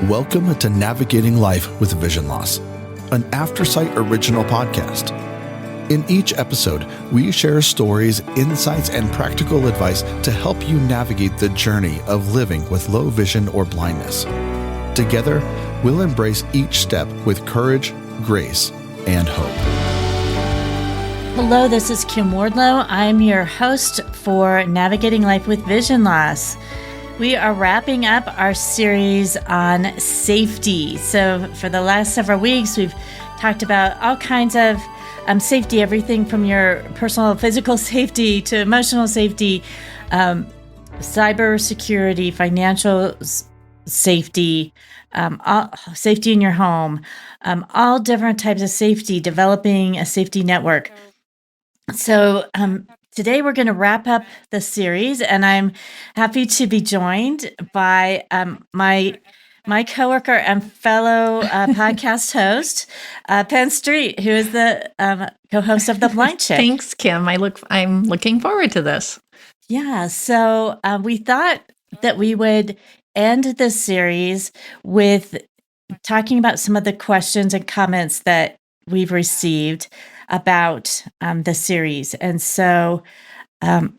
Welcome to Navigating Life with Vision Loss, an Aftersight original podcast. In each episode, we share stories, insights, and practical advice to help you navigate the journey of living with low vision or blindness. Together, we'll embrace each step with courage, grace, and hope. Hello, this is Kim Wardlow. I'm your host for Navigating Life with Vision Loss. We are wrapping up our series on safety. So for the last several weeks, we've talked about all kinds of safety, everything from your personal physical safety to emotional safety, cyber security, financial safety, safety in your home, all different types of safety, developing a safety network. So today we're going to wrap up the series, and I'm happy to be joined by my coworker and fellow podcast host, Penn Street, who is the co-host of The Blind Chick. Thanks, Kim. I'm looking forward to this. Yeah. So we thought that we would end this series with talking about some of the questions and comments that we've received about the series. And so I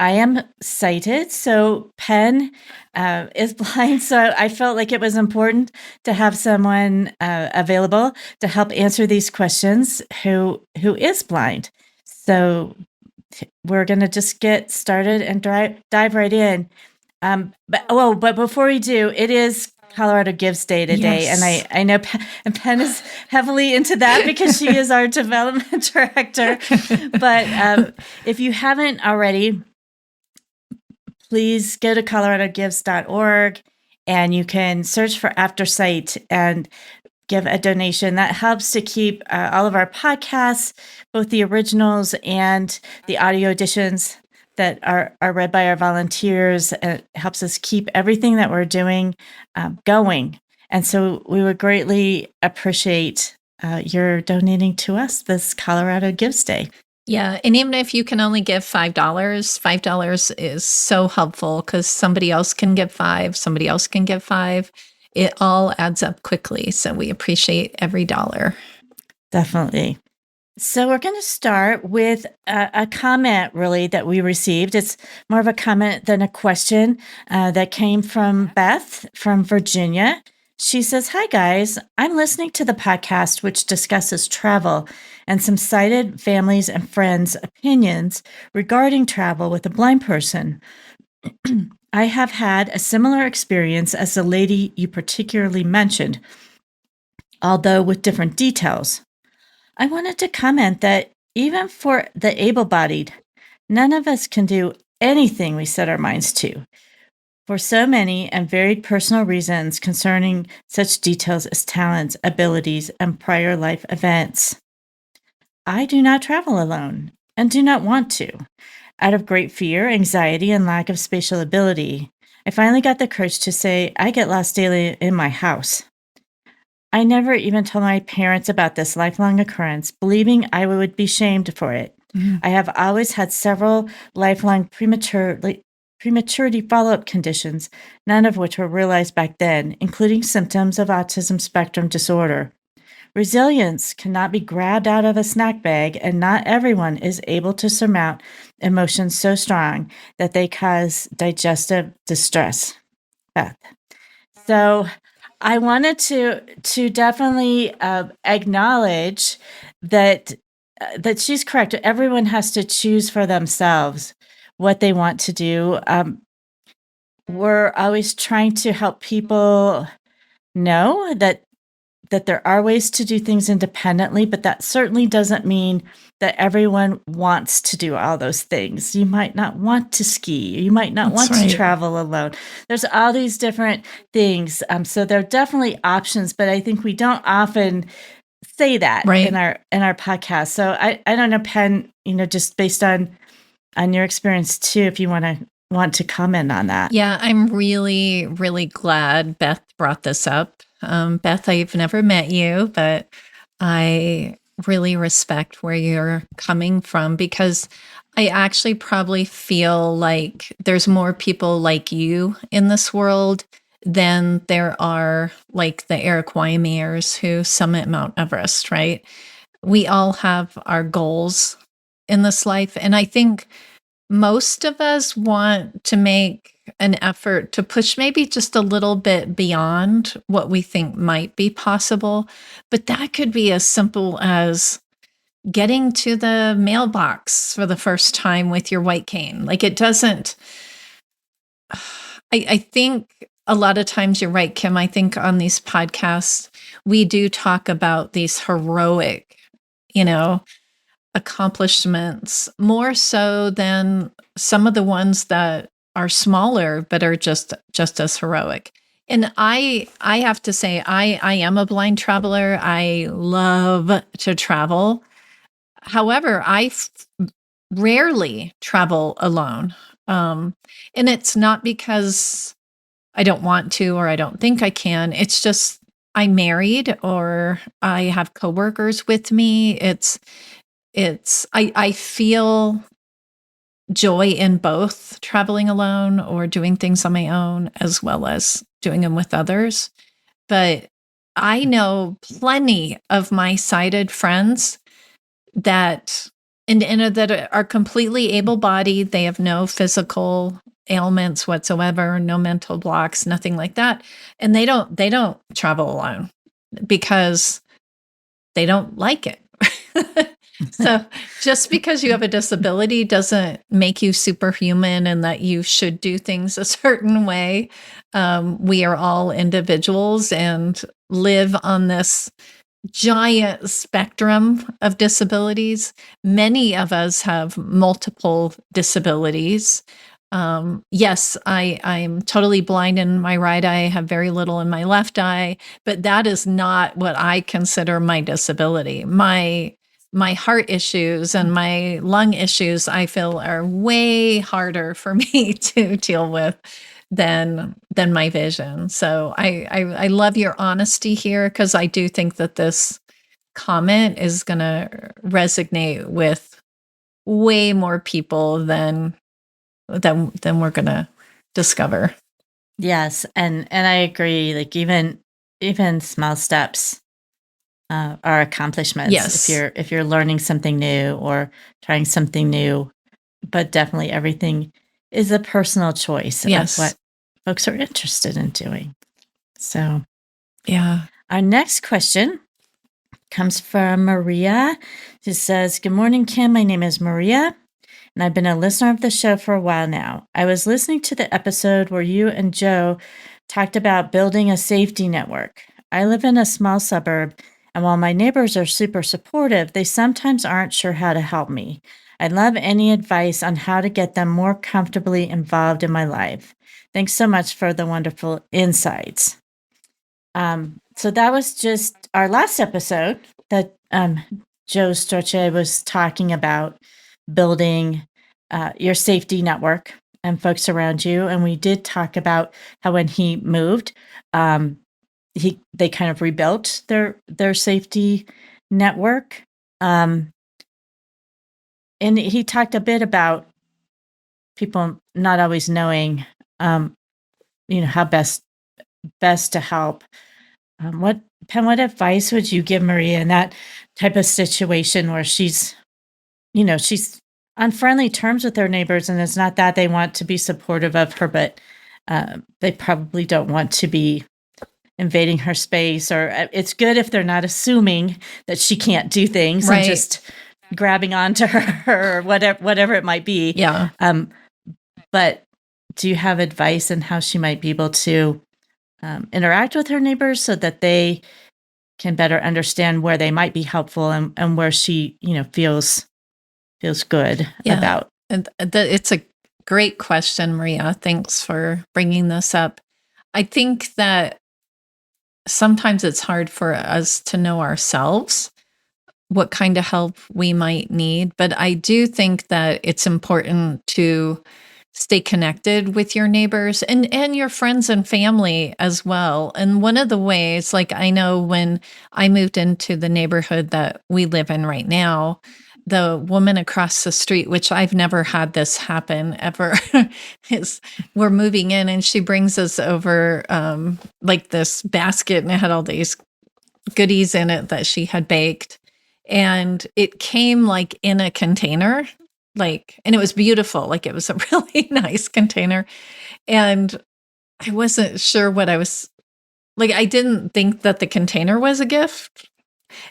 am sighted. So Penn is blind. So I felt like it was important to have someone available to help answer these questions who is blind. So we're going to just get started and dive right in. But before we do, it is Colorado Gives Day today, yes. And I know Penn is heavily into that because she is our development director. But if you haven't already, please go to coloradogives.org and you can search for Aftersight and give a donation. That helps to keep all of our podcasts, both the originals and the audio editions that are read by our volunteers. It helps us keep everything that we're doing going. And so we would greatly appreciate your donating to us this Colorado Gives Day. Yeah, and even if you can only give $5 is so helpful because somebody else can give $5, somebody else can give $5. It all adds up quickly. So we appreciate every dollar. Definitely. So we're going to start with a comment, really, that we received. It's more of a comment than a question that came from Beth from Virginia. She says, "Hi, guys. I'm listening to the podcast, which discusses travel and some sighted families and friends' opinions regarding travel with a blind person. I have had a similar experience as the lady you particularly mentioned, although with different details. I wanted to comment that even for the able-bodied, none of us can do anything we set our minds to, for so many and varied personal reasons concerning such details as talents, abilities, and prior life events. I do not travel alone and do not want to. Out of great fear, anxiety, and lack of spatial ability, I finally got the courage to say I get lost daily in my house. I never even told my parents about this lifelong occurrence, believing I would be shamed for it. Mm-hmm. I have always had several lifelong prematurity follow-up conditions, none of which were realized back then, including symptoms of autism spectrum disorder. Resilience cannot be grabbed out of a snack bag, and not everyone is able to surmount emotions so strong that they cause digestive distress." Beth. So I wanted to definitely acknowledge that she's correct. Everyone has to choose for themselves what they want to do. We're always trying to help people know that there are ways to do things independently, but that certainly doesn't mean that everyone wants to do all those things. You might not want to ski. You might not want to travel alone. There's all these different things. So there are definitely options, but I think we don't often say that in our podcast. So I don't know, Penn, just based on your experience too, if you want to comment on that. Yeah, I'm really, really glad Beth brought this up. Beth, I've never met you, but I really respect where you're coming from because I actually probably feel like there's more people like you in this world than there are like the Eric Wymeers who summit Mount Everest, right? We all have our goals in this life. And I think most of us want to make an effort to push maybe just a little bit beyond what we think might be possible. But that could be as simple as getting to the mailbox for the first time with your white cane. Like it doesn't, I think a lot of times you're right, Kim. I think on these podcasts, we do talk about these heroic, accomplishments more so than some of the ones that are smaller but are just as heroic. And I have to say, I am a blind traveler. I love to travel. However, rarely travel alone. And it's not because I don't want to or I don't think I can. It's just I'm married or I have coworkers with me. I feel joy in both traveling alone or doing things on my own as well as doing them with others. But I know plenty of my sighted friends that and that are completely able-bodied. They have no physical ailments whatsoever, no mental blocks, nothing like that. And they don't travel alone because they don't like it. So just because you have a disability doesn't make you superhuman and that you should do things a certain way. We are all individuals and live on this giant spectrum of disabilities. Many of us have multiple disabilities. Yes, I'm totally blind in my right eye. I have very little in my left eye, but that is not what I consider my disability. My heart issues and my lung issues, I feel, are way harder for me to deal with than my vision. So I love your honesty here because I do think that this comment is going to resonate with way more people than we're going to discover. Yes, and I agree. Like even small steps are accomplishments. Yes. If you're learning something new or trying something new, but definitely everything is a personal choice Yes. of what folks are interested in doing. So, yeah. Our next question comes from Maria. She says, "Good morning, Kim. My name is Maria, and I've been a listener of the show for a while now. I was listening to the episode where you and Joe talked about building a safety network. I live in a small suburb, and while my neighbors are super supportive, they sometimes aren't sure how to help me. I'd love any advice on how to get them more comfortably involved in my life. Thanks so much for the wonderful insights." So that was just our last episode that Joe Storche was talking about building your safety network and folks around you. And we did talk about how when he moved, they kind of rebuilt their safety network. And he talked a bit about people not always knowing, how best to help. What advice would you give Maria in that type of situation where she's on friendly terms with her neighbors, and it's not that they want to be supportive of her, but they probably don't want to be invading her space, or it's good if they're not assuming that she can't do things Right. and just grabbing onto her or whatever it might be. Yeah. But do you have advice on how she might be able to interact with her neighbors so that they can better understand where they might be helpful and where she, feels good about? And it's a great question, Maria. Thanks for bringing this up. I think that sometimes it's hard for us to know ourselves what kind of help we might need, but I do think that it's important to stay connected with your neighbors and your friends and family as well. And one of the ways, like I know when I moved into the neighborhood that we live in right now, the woman across the street, which I've never had this happen ever, is we're moving in and she brings us over like this basket and it had all these goodies in it that she had baked. And it came like in a container, like, and it was beautiful. Like it was a really nice container. And I wasn't sure what I was like. I didn't think that the container was a gift.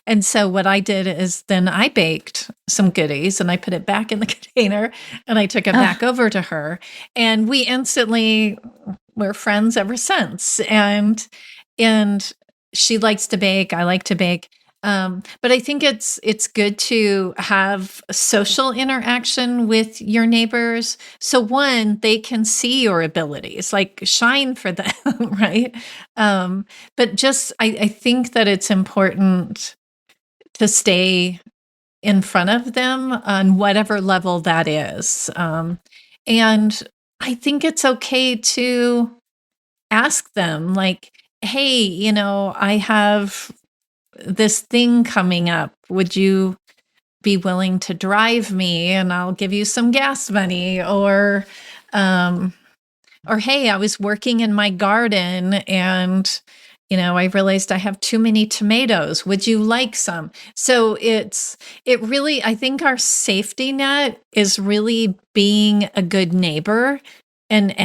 And so what I did is then I baked some goodies and I put it back in the container and I took it back over to her. And we instantly were friends ever since. And she likes to bake. I like to bake. But I think it's good to have social interaction with your neighbors. So one, they can see your abilities, like shine for them, right? But just I think that it's important to stay in front of them on whatever level that is. And I think it's okay to ask them, like, hey, I have this thing coming up. Would you be willing to drive me and I'll give you some gas money? Or hey, I was working in my garden and I realized I have too many tomatoes. Would you like some? So it really, I think our safety net is really being a good neighbor and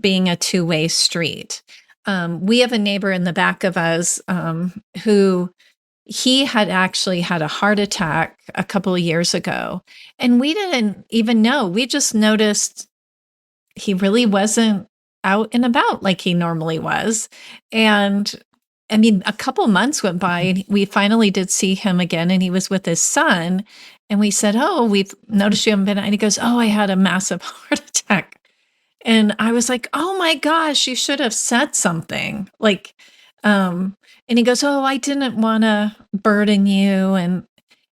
being a two-way street. We have a neighbor in the back of us who he had actually had a heart attack a couple of years ago. And we didn't even know. We just noticed he really wasn't out and about like he normally was. And I mean, a couple months went by and we finally did see him again and he was with his son. And we said, oh, we've noticed you haven't been. And he goes, oh, I had a massive heart attack. And I was like, oh my gosh, you should have said something. Like, and he goes, oh, I didn't want to burden you.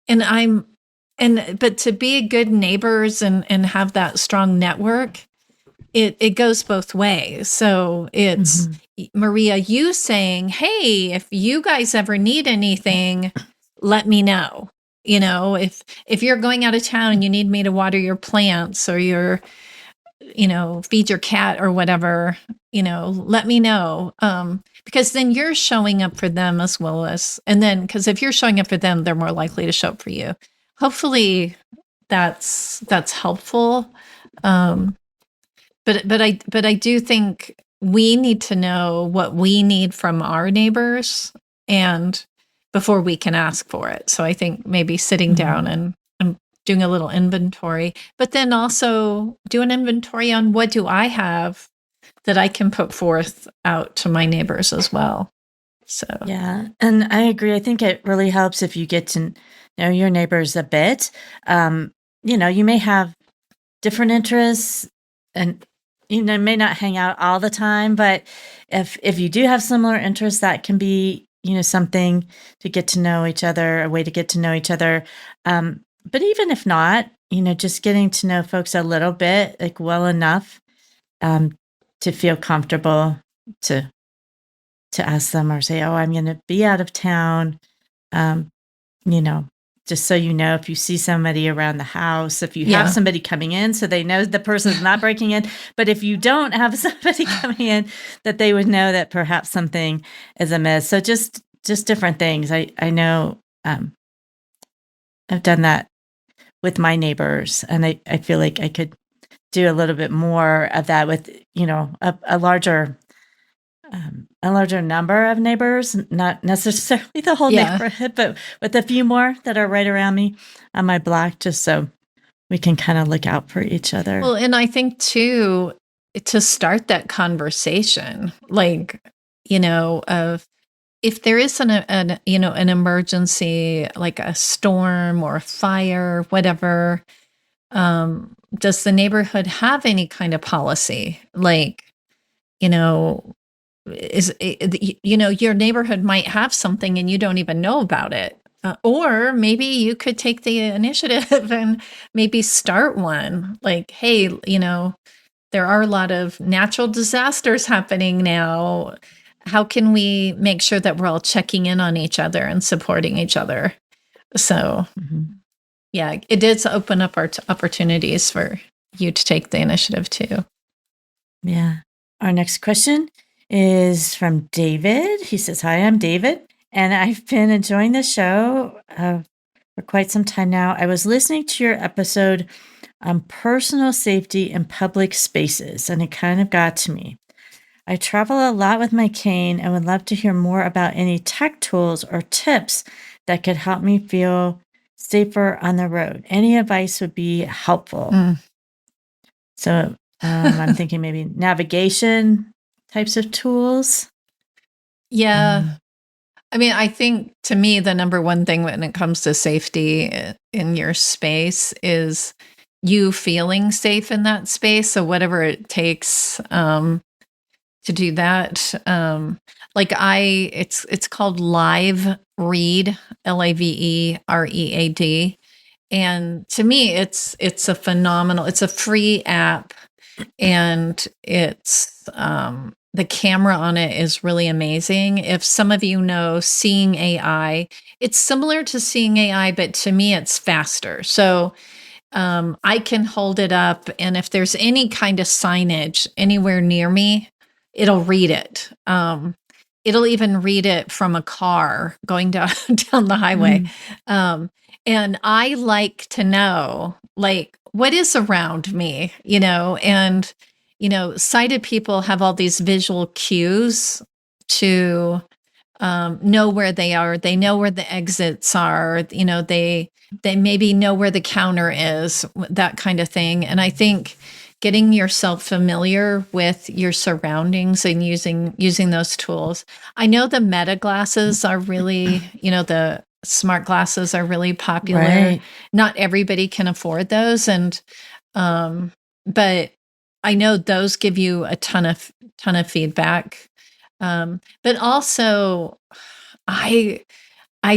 But to be good neighbors and have that strong network, it goes both ways. So it's Maria, you saying, hey, if you guys ever need anything, let me know. If you're going out of town and you need me to water your plants or feed your cat or whatever, let me know. Because then you're showing up for them as well as, and then, because if you're showing up for them, they're more likely to show up for you. Hopefully that's helpful. But I do think we need to know what we need from our neighbors and before we can ask for it. So I think maybe sitting down and doing a little inventory, but then also do an inventory on what do I have that I can put forth out to my neighbors as well. So yeah, and I agree. I think it really helps if you get to know your neighbors a bit. You may have different interests and may not hang out all the time, but if you do have similar interests, that can be something to get to know each other, a way to get to know each other. But even if not, just getting to know folks a little bit, like well enough to feel comfortable to ask them or say, oh, I'm going to be out of town. Just so if you see somebody around the house, if you have somebody coming in, so they know the person's not breaking in. But if you don't have somebody coming in, that they would know that perhaps something is amiss. So just different things. I know I've done that with my neighbors, and I feel like I could do a little bit more of that with a larger number of neighbors, not necessarily the whole neighborhood, but with a few more that are right around me on my block, just so we can kind of look out for each other. Well, and I think too, to start that conversation, like, of if there is an emergency, like a storm or a fire, whatever, does the neighborhood have any kind of policy? Like, your neighborhood might have something and you don't even know about it. Or maybe you could take the initiative and maybe start one. Like, hey, there are a lot of natural disasters happening now. How can we make sure that we're all checking in on each other and supporting each other? So, Yeah, it did open up our opportunities for you to take the initiative too. Yeah. Our next question is from David. He says, "Hi, I'm David, and I've been enjoying the show for quite some time now. I was listening to your episode on personal safety in public spaces, and it kind of got to me. I travel a lot with my cane and would love to hear more about any tech tools or tips that could help me feel safer on the road. Any advice would be helpful." So I'm thinking maybe navigation types of tools. Yeah. I mean, I think to me, the number one thing when it comes to safety in your space is you feeling safe in that space. So whatever it takes to do that. It's called Live Read, LAVEREAD. And to me, it's a phenomenal, it's a free app, and it's the camera on it is really amazing. If some of you know Seeing AI, it's similar to Seeing AI, but to me it's faster. So I can hold it up, and if there's any kind of signage anywhere near me, it'll read it. It'll even read it from a car going down down the highway. And I like to know, like, what is around me, and sighted people have all these visual cues to know where they are. They know where the exits are. They maybe know where the counter is, that kind of thing. And I think getting yourself familiar with your surroundings and using those tools. I know the Meta glasses are really, the smart glasses are really popular. Right. Not everybody can afford those, and but I know those give you a ton of feedback. But also, I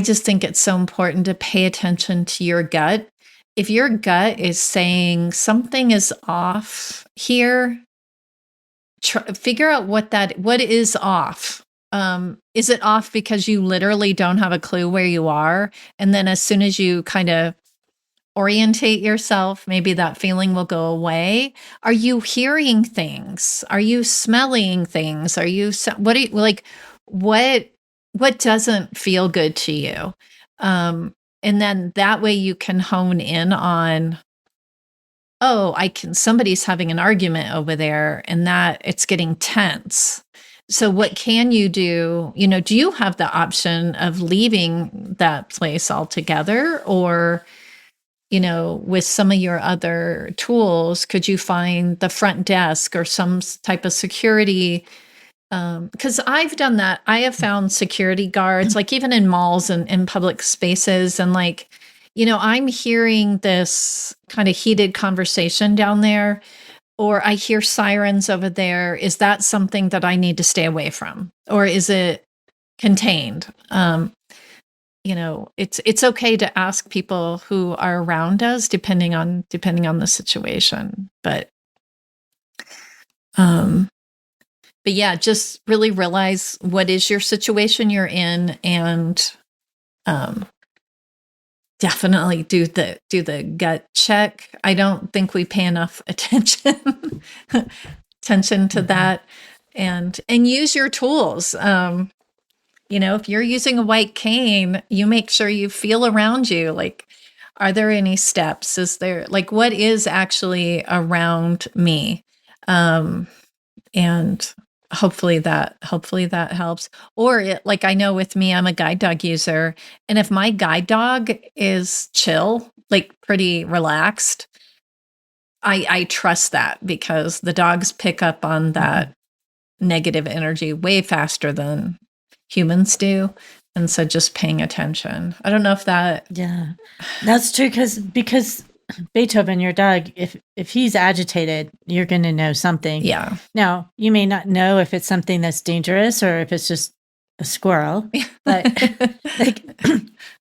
just think it's so important to pay attention to your gut. If your gut is saying something is off here, figure out what is off. Is it off because you literally don't have a clue where you are? And then as soon as you kind of orientate yourself, maybe that feeling will go away. Are you hearing things? Are you smelling things? Are you, what doesn't feel good to you? And then that way you can hone in on, somebody's having an argument over there, and that it's getting tense. So what can you do? Do you have the option of leaving that place altogether? Or, with some of your other tools, could you find the front desk or some type of security? Because I've done that. I have found security guards, like even in malls and in public spaces. And I'm hearing this kind of heated conversation down there, or I hear sirens over there. Is that something that I need to stay away from? Or is it contained? It's okay to ask people who are around us, depending on the situation. But yeah, just really realize what is your situation you're in, and definitely do the gut check. I don't think we pay enough attention to that, and use your tools. If you're using a white cane, you make sure you feel around you. Like, are there any steps? Is there, what is actually around me? And hopefully that helps. Or I know with me, I'm a guide dog user. And if my guide dog is chill, pretty relaxed, I trust that, because the dogs pick up on that negative energy way faster than humans do. And so just paying attention. I don't know if that. Yeah, that's true. Because Beethoven, your dog, if he's agitated, you're going to know something. Yeah. Now, you may not know if it's something that's dangerous or if it's just a squirrel, but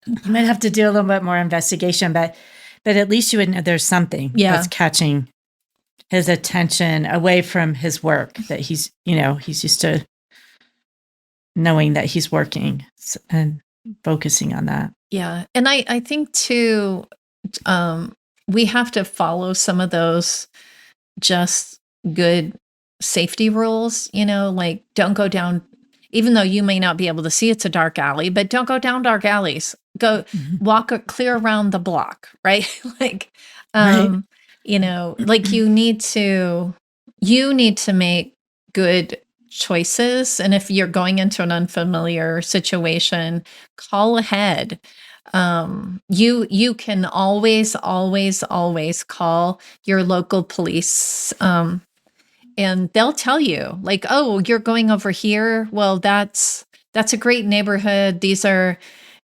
you might have to do a little bit more investigation, but at least you would know there's something that's catching his attention away from his work, that he's used to knowing that he's working and focusing on that. Yeah. And I think too, we have to follow some of those just good safety rules, like don't go down, even though you may not be able to see it's a dark alley, but don't go down dark alleys. Go walk clear around the block, right? Like, Right. like you need to make good choices. And if you're going into an unfamiliar situation, call ahead. You can always call your local police, and they'll tell you like, oh, you're going over here. Well, that's a great neighborhood. These are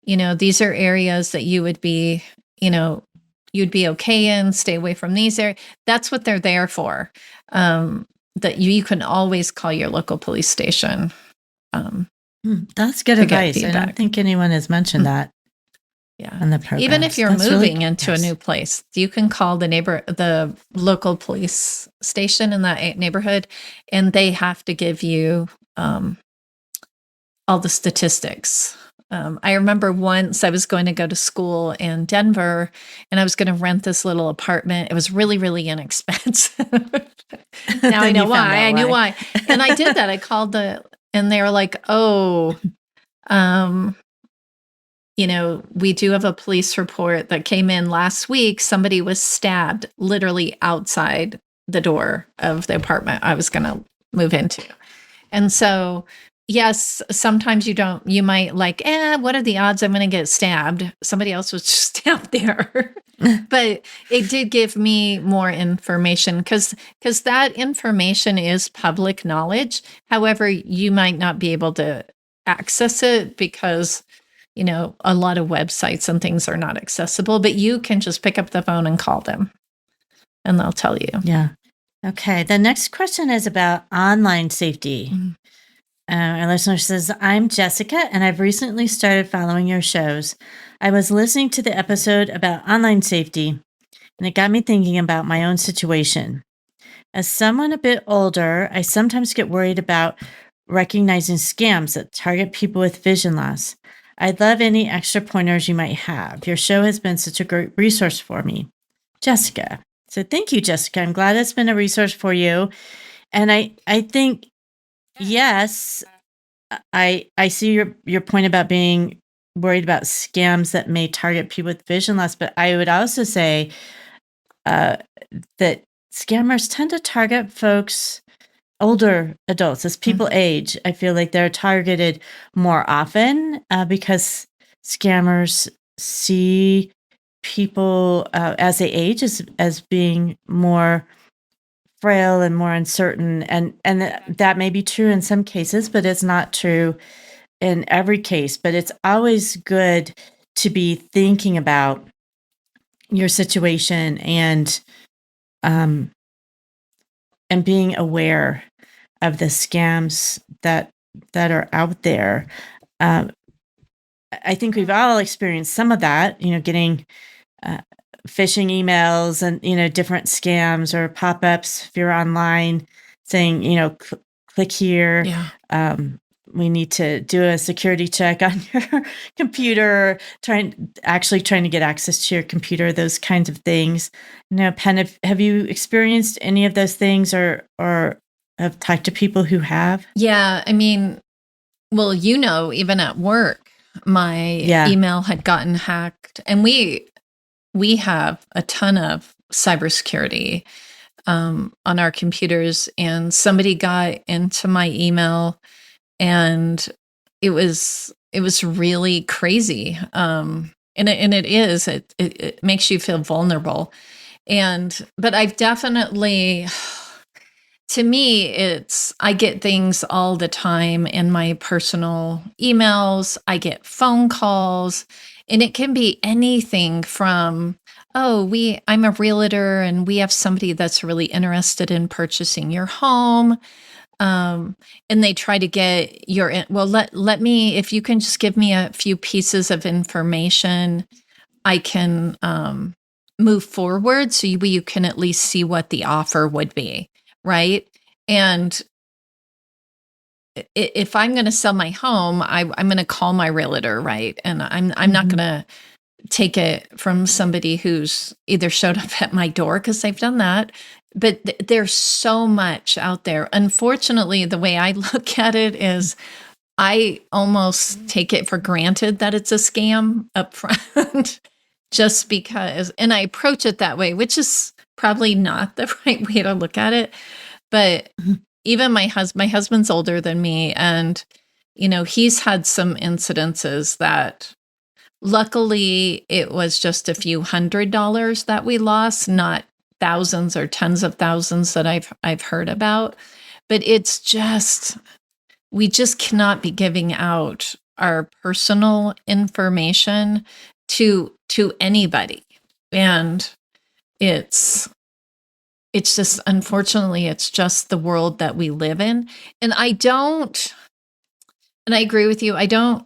areas that you would be, you'd be okay in. Stay away from these areas. That's what they're there for. That you can always call your local police station. That's good to get advice. I don't feedback. think anyone has mentioned that Yeah. on the program. Even if you're moving into a new place, you can call the local police station in that neighborhood, and they have to give you all the statistics. I remember once I was going to go to school in Denver, and I was going to rent this little apartment. It was really, really inexpensive. Now I know why. I knew why. And I did that. I called and they were like, oh, we do have a police report that came in last week. Somebody was stabbed literally outside the door of the apartment I was going to move into. And so, yes, sometimes you might like, what are the odds I'm going to get stabbed? Somebody else was just stabbed there. But it did give me more information because that information is public knowledge. However, you might not be able to access it because a lot of websites and things are not accessible, but you can just pick up the phone and call them and they'll tell you. Yeah. Okay. The next question is about online safety. Our listener says, I'm Jessica, and I've recently started following your shows. I was listening to the episode about online safety, and it got me thinking about my own situation. As someone a bit older, I sometimes get worried about recognizing scams that target people with vision loss. I'd love any extra pointers you might have. Your show has been such a great resource for me. Jessica. So thank you, Jessica. I'm glad it's been a resource for you. And I think, yes, I see your point about being worried about scams that may target people with vision loss, but I would also say that scammers tend to target folks, older adults, as people age. I feel like they're targeted more often because scammers see people as they age as being more frail and more uncertain, and that may be true in some cases, but it's not true in every case. But it's always good to be thinking about your situation and being aware of the scams that are out there. I think we've all experienced some of that, getting phishing emails and, different scams or pop-ups if you're online saying, click here. Yeah. We need to do a security check on your computer, trying to get access to your computer, those kinds of things. Penn, have you experienced any of those things or have talked to people who have? Yeah. I mean, well, even at work, my email had gotten hacked, and we have a ton of cybersecurity on our computers, and somebody got into my email, and it was really crazy. And it makes you feel vulnerable. But I've definitely, to me, I get things all the time in my personal emails. I get phone calls, and it can be anything from, I'm a realtor and we have somebody that's really interested in purchasing your home. And they try to get let me, if you can just give me a few pieces of information, I can move forward so you can at least see what the offer would be. Right. And if I'm going to sell my home, I'm going to call my realtor. Right. And I'm not going to take it from somebody who's either showed up at my door, because I've done that, but there's so much out there. Unfortunately, the way I look at it is I almost take it for granted that it's a scam up front just because, and I approach it that way, which is probably not the right way to look at it. But even my husband's older than me, and he's had some incidences that luckily it was just a few $100s that we lost, not thousands or tens of thousands that I've heard about. But it's just, we just cannot be giving out our personal information to anybody. And it's just, unfortunately, it's just the world that we live in. And I agree with you. I don't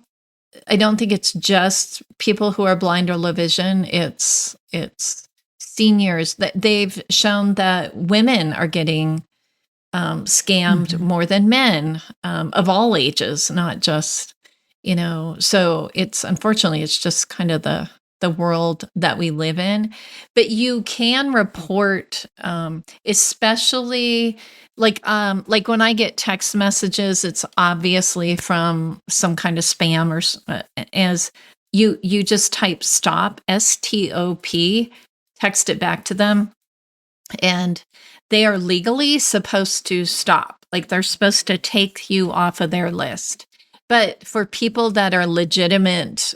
think it's just people who are blind or low vision. It's seniors. That they've shown that women are getting scammed more than men, of all ages, not just, so it's, unfortunately, it's just kind of the world that we live in. But you can report, especially like when I get text messages, it's obviously from some kind of spam, or as you just type stop, STOP, text it back to them, and they are legally supposed to stop. Like, they're supposed to take you off of their list. But for people that are legitimate,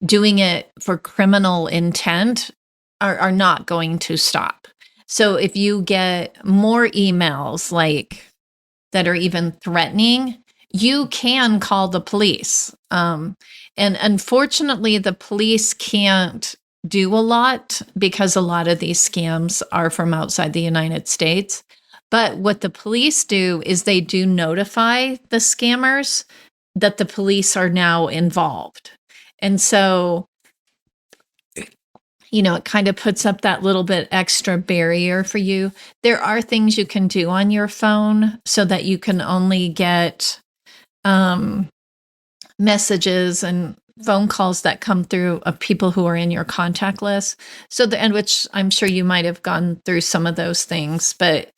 doing it for criminal intent, are not going to stop. So if you get more emails like that are even threatening, you can call the police. And unfortunately, the police can't do a lot because a lot of these scams are from outside the United States. But what the police do is they do notify the scammers that the police are now involved. And so, it kind of puts up that little bit extra barrier for you. There are things you can do on your phone so that you can only get messages and phone calls that come through of people who are in your contact list. So and which I'm sure you might have gone through some of those things, but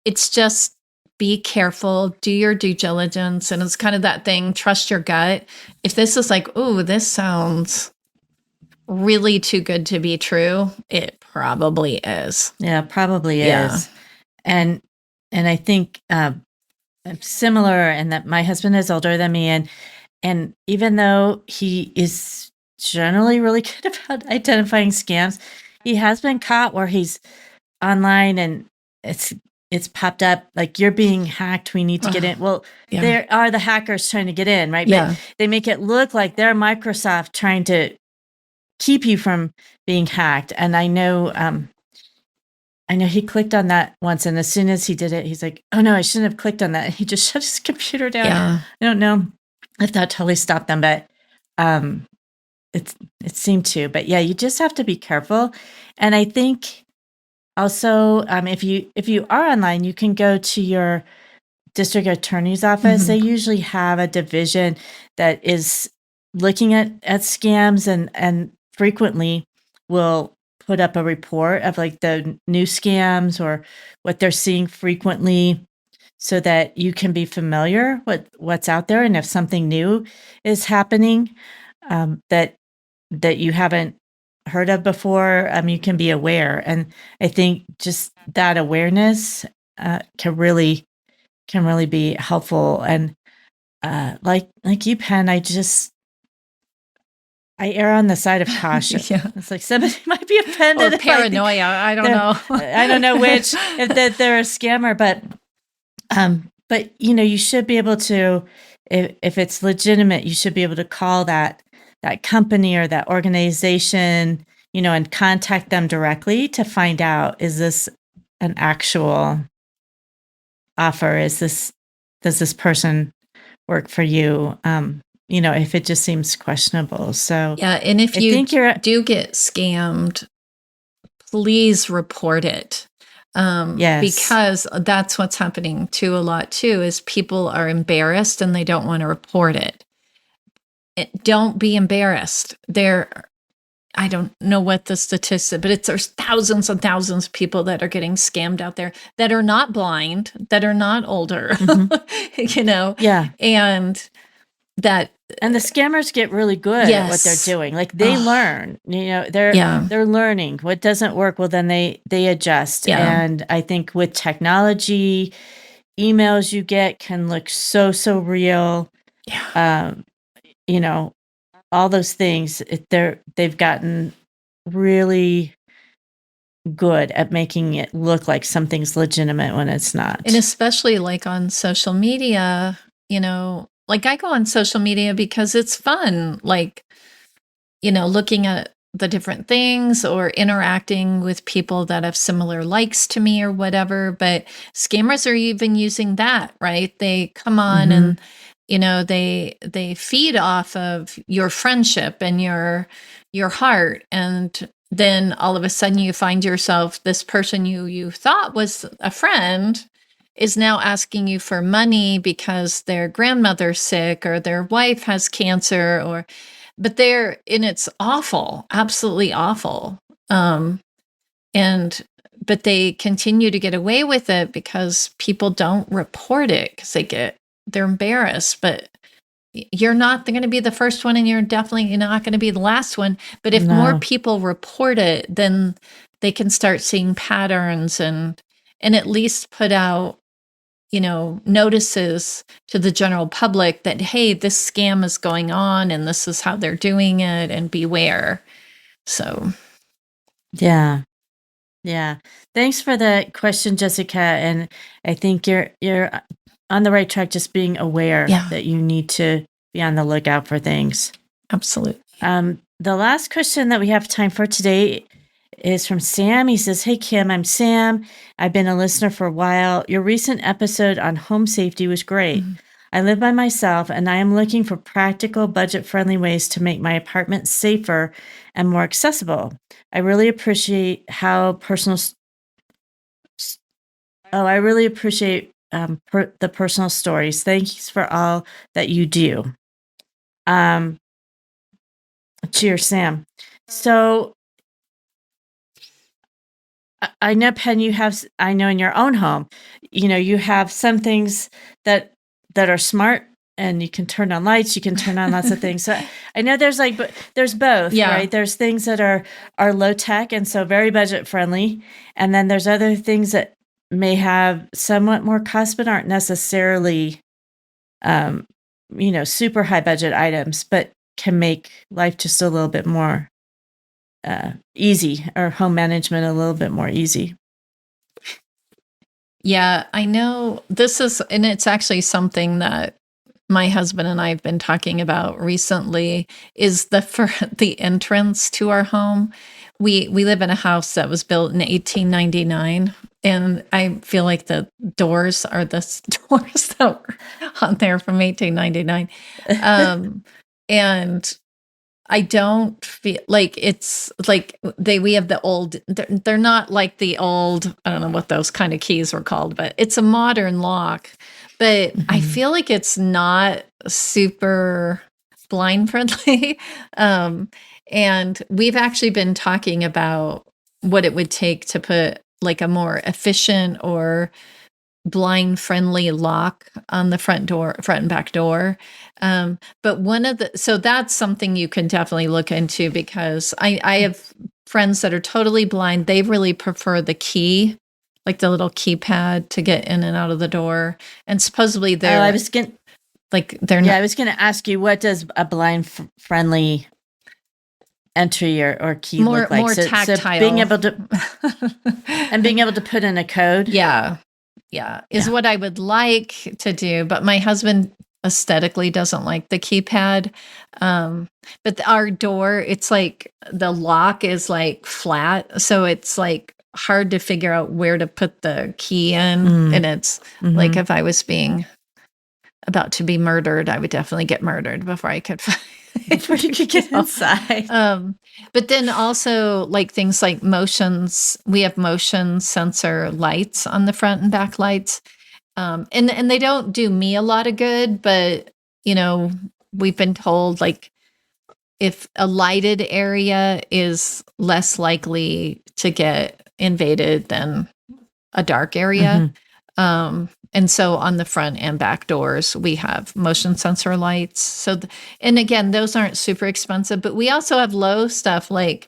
it's just, be careful, do your due diligence. And it's kind of that thing, trust your gut. If this is like, oh, this sounds really too good to be true, it probably is. Yeah, probably is. And I think I'm similar in that my husband is older than me, and even though he is generally really good about identifying scams, he has been caught where he's online and it's popped up like, you're being hacked, we need to get in. Well, there are the hackers trying to get in, right? But they make it look like they're Microsoft trying to keep you from being hacked. And I know he clicked on that once, and as soon as he did it, he's like, oh no, I shouldn't have clicked on that. And he just shut his computer down. I don't know if that totally stopped them, but it seemed to. But yeah, you just have to be careful. And I think also, if you are online, you can go to your district attorney's office. They usually have a division that is looking at scams, and frequently will put up a report of like the new scams or what they're seeing frequently, so that you can be familiar with what's out there. And if something new is happening that you haven't heard of before, you can be aware. And I think just that awareness can really be helpful. And like you, Penn, I err on the side of caution. It's like somebody might be offended, or paranoia. I don't know. I don't know which, if they're a scammer, but you should be able to, if it's legitimate, you should be able to call that company or that organization, and contact them directly to find out, is this an actual offer? Does this person work for you? If it just seems questionable. So and if you do get scammed, please report it. Because that's what's happening too a lot too, is people are embarrassed and they don't want to report it. don't be embarrassed. I don't know what the statistic, but there's thousands and thousands of people that are getting scammed out there that are not blind, that are not older, Yeah. and that. And the scammers get really good at what they're Yes. doing. Like they learn, they're learning what doesn't work. Well, then they adjust. Yeah. And I think with technology, emails you get can look so real. Yeah. All those things, they've gotten really good at making it look like something's legitimate when it's not. And especially like on social media, like I go on social media because it's fun, like, looking at the different things or interacting with people that have similar likes to me or whatever. But scammers are even using that, right? They come on and they feed off of your friendship and your heart, and then all of a sudden you find yourself, this person you thought was a friend is now asking you for money because their grandmother's sick or their wife has cancer, but it's awful, absolutely awful. But they continue to get away with it because people don't report it because they're embarrassed. But you're not going to be the first one, and you're definitely not going to be the last one. But if more people report it, then they can start seeing patterns and at least put out, notices to the general public that, hey, this scam is going on and this is how they're doing it, and beware. So, yeah. Thanks for the question, Jessica. And I think you're on the right track, just being aware that you need to be on the lookout for things. Absolutely. The last question that we have time for today is from Sam. He says, "Hey, Kim, I'm Sam. I've been a listener for a while. Your recent episode on home safety was great. Mm-hmm. I live by myself, and I am looking for practical, budget-friendly ways to make my apartment safer and more accessible. I really appreciate the personal stories. Thanks for all that you do." Cheers, Sam. So I know, Penn, I know in your own home, you have some things that are smart, and you can turn on lights, you can turn on lots of things. So I know there's both, right? There's things that are low tech and so very budget friendly. And then there's other things that may have somewhat more cost, but aren't necessarily, super high budget items, but can make life just a little bit more easy, or home management a little bit more easy. Yeah, I know this is, and it's actually something that my husband and I have been talking about recently, is the entrance to our home. We live in a house that was built in 1899, and I feel like the doors are the doors that were on there from 1899. And I don't feel like it's like we have the old, they're not like the old, I don't know what those kind of keys were called, but it's a modern lock. But I feel like it's not super blind friendly. And we've actually been talking about what it would take to put like a more efficient or blind friendly lock on the front and back door. But so that's something you can definitely look into, because I have friends that are totally blind. They really prefer the key, like the little keypad to get in and out of the door. And supposedly they're, I was going to ask you, what does a blind friendly entry or key look like? More tactile. So being able to put in a code. Is what I would like to do, but my husband aesthetically doesn't like the keypad. But our door, it's like the lock is like flat, so it's like hard to figure out where to put the key in. And it's like, if I was being about to be murdered, I would definitely get murdered before I could before you could get inside. But then also like things like we have motion sensor lights on the front and back lights. And they don't do me a lot of good, but we've been told, like, if a lighted area is less likely to get invaded than a dark area. And so on the front and back doors, we have motion sensor lights. So, and again, those aren't super expensive, but we also have low stuff like,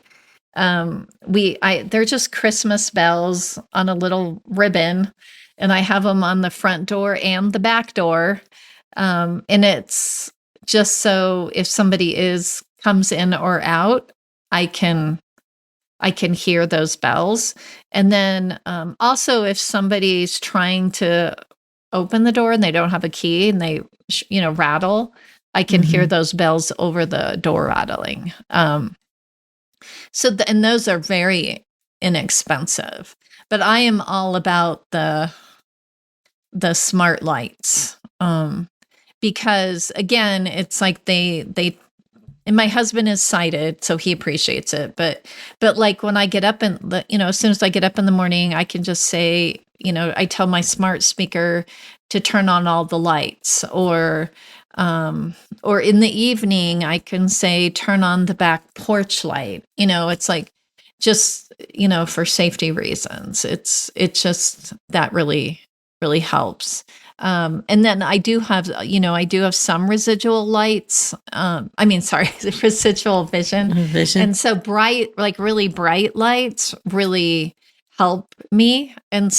they're just Christmas bells on a little ribbon, and I have them on the front door and the back door. And it's just so if somebody comes in or out, I can hear those bells. And then also if somebody's trying to open the door and they don't have a key and they, rattle, I can hear those bells over the door rattling. And those are very inexpensive. But I am all about the smart lights because, again, it's like they and my husband is sighted, so he appreciates it. But like when I get up and, as soon as I get up in the morning, I can just say, I tell my smart speaker to turn on all the lights, or in the evening, I can say, turn on the back porch light. It's like just, for safety reasons. It's just that really, really helps. And then I do have some residual lights. Residual vision. And so really bright lights really help me. And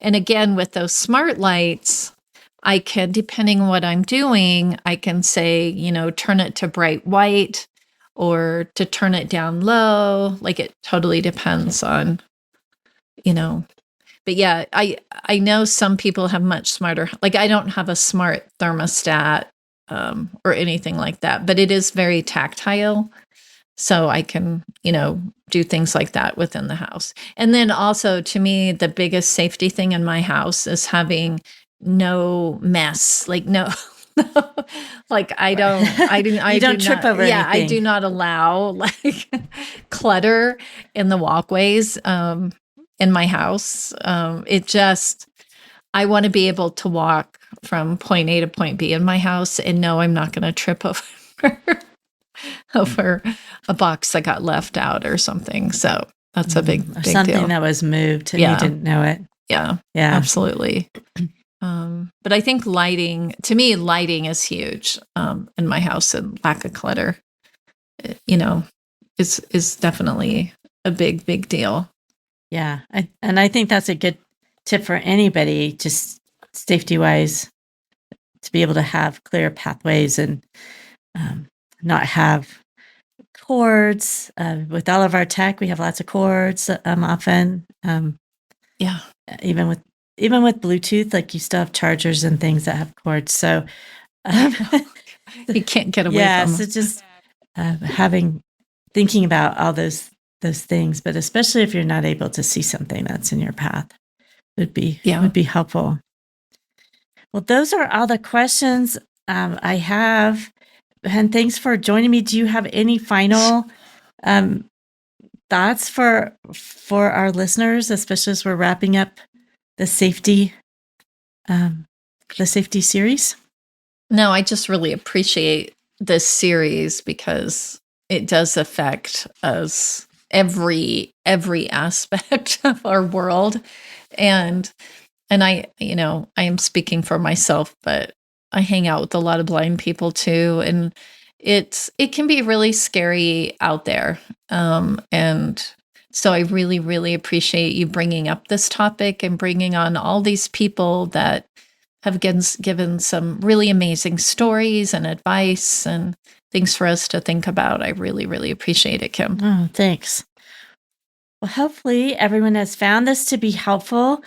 again, with those smart lights, I can, depending on what I'm doing, I can say, turn it to bright white or to turn it down low. Like it totally depends on, But yeah, I know some people have much smarter, like I don't have a smart thermostat or anything like that, but it is very tactile. So I can, do things like that within the house. And then also, to me, the biggest safety thing in my house is having no mess, like no, like I don't trip over anything. Yeah, I do not allow like clutter in the walkways. In my house, I want to be able to walk from point A to point B in my house and know I'm not going to trip over a box that got left out or something. So that's a big something deal. That was moved and you didn't know it. Yeah, absolutely. But I think lighting is huge in my house, and lack of clutter, is definitely a big deal. Yeah. And I think that's a good tip for anybody, just safety-wise, to be able to have clear pathways and not have cords. With all of our tech, we have lots of cords often. Yeah. Even with Bluetooth, like you still have chargers and things that have cords. So you can't get away from them. So just thinking about all those things, but especially if you're not able to see something that's in your path, would be helpful. Well, those are all the questions I have. And thanks for joining me. Do you have any final thoughts for our listeners, especially as we're wrapping up the safety series? No, I just really appreciate this series because it does affect us, every aspect of our world. And I am speaking for myself, but I hang out with a lot of blind people too. And it can be really scary out there. And so I really, really appreciate you bringing up this topic and bringing on all these people that have given some really amazing stories and advice and things for us to think about. I really, really appreciate it, Kim. Oh, thanks. Well, hopefully everyone has found this to be helpful.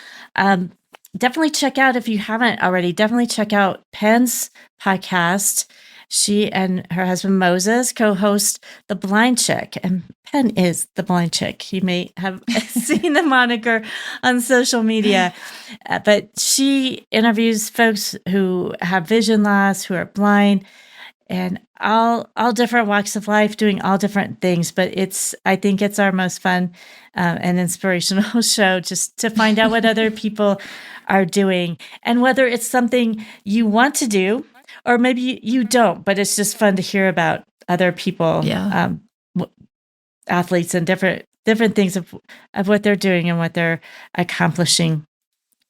Definitely check out, if you haven't already, check out Pen's podcast. She and her husband Moses co-host The Blind Chick, and Pen is the Blind Chick. You may have seen the moniker on social media, but she interviews folks who have vision loss, who are blind, and all different walks of life, doing all different things. But I think it's our most fun and inspirational show, just to find out what other people are doing, and whether it's something you want to do or maybe you don't, but it's just fun to hear about other people, Yeah. Athletes, and different things of what they're doing and what they're accomplishing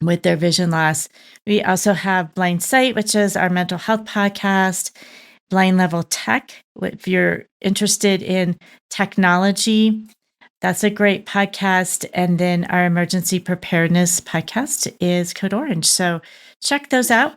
with their vision loss. We also have Blind Sight, which is our mental health podcast. Blind Level Tech, if you're interested in technology, that's a great podcast. And then our emergency preparedness podcast is Code Orange. So check those out.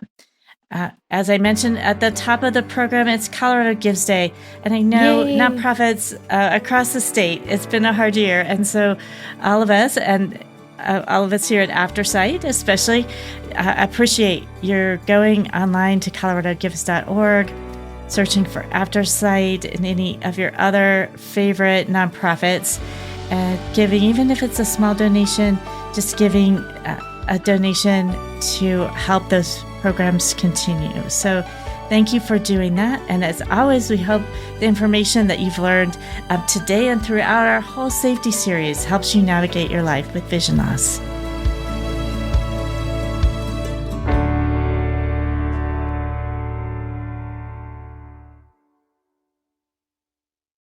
As I mentioned at the top of the program, it's Colorado Gives Day. And I know Yay. nonprofits across the state, it's been a hard year. And so all of us here at Aftersight especially appreciate your going online to coloradogives.org, searching for Aftersight and any of your other favorite nonprofits, giving, even if it's a small donation, just giving a donation to help those programs continue. So thank you for doing that. And as always, we hope the information that you've learned today and throughout our whole safety series helps you navigate your life with vision loss.